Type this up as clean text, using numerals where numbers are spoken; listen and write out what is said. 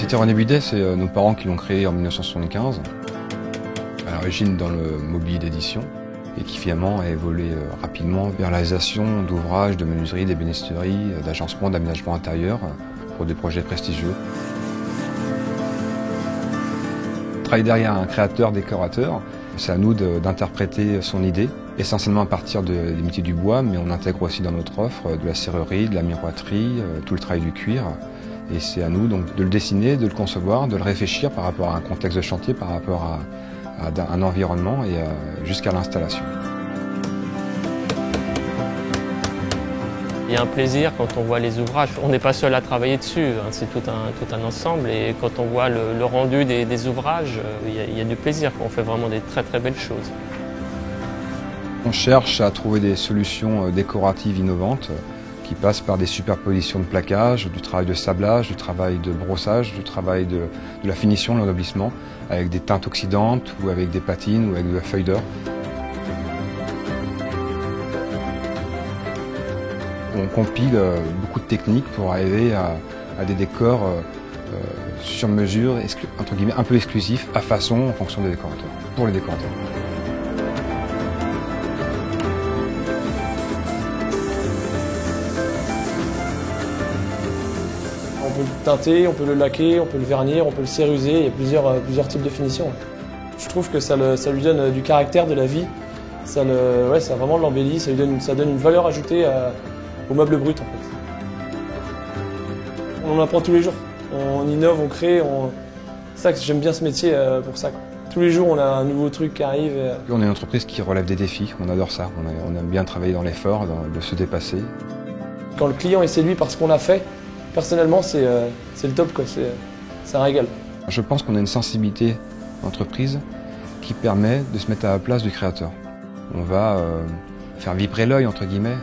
Société René Budet, c'est nos parents qui l'ont créée en 1975, à l'origine dans le mobilier d'édition, et qui finalement a évolué rapidement vers la réalisation d'ouvrages, de menuiserie, d'ébénisterie, d'agencement, d'aménagement intérieur pour des projets prestigieux. Travailler derrière un créateur-décorateur, c'est à nous d'interpréter son idée, essentiellement à partir des métiers du bois, mais on intègre aussi dans notre offre de la serrurerie, de la miroiterie, tout le travail du cuir. Et c'est à nous donc de le dessiner, de le concevoir, de le réfléchir par rapport à un contexte de chantier, par rapport à un environnement et jusqu'à l'installation. Il y a un plaisir quand on voit les ouvrages. On n'est pas seul à travailler dessus, hein, c'est tout un ensemble. Et quand on voit le rendu des ouvrages, il y a du plaisir. On fait vraiment des très très belles choses. On cherche à trouver des solutions décoratives innovantes qui passent par des superpositions de plaquage, du travail de sablage, du travail de brossage, du travail de la finition, l'ennoblissement, avec des teintes oxydantes ou avec des patines ou avec de la feuille d'or. On compile beaucoup de techniques pour arriver à des décors sur mesure, entre guillemets, un peu exclusifs, à façon en fonction des décorateurs, pour les décorateurs. On peut le teinter, on peut le laquer, on peut le vernir, on peut le céruser, il y a plusieurs types de finitions. Je trouve que ça lui donne du caractère, de la vie, ça vraiment l'embellit, ça donne une valeur ajoutée au meuble brut en fait. On en apprend tous les jours, on innove, on crée, c'est ça que j'aime bien ce métier pour ça. Tous les jours on a un nouveau truc qui arrive. On est une entreprise qui relève des défis, on adore ça, on aime bien travailler dans l'effort, de se dépasser. Quand le client est séduit par ce qu'on a fait, personnellement c'est le top, quoi. C'est un régal. Je pense qu'on a une sensibilité d'entreprise qui permet de se mettre à la place du créateur. On va faire vibrer l'œil entre guillemets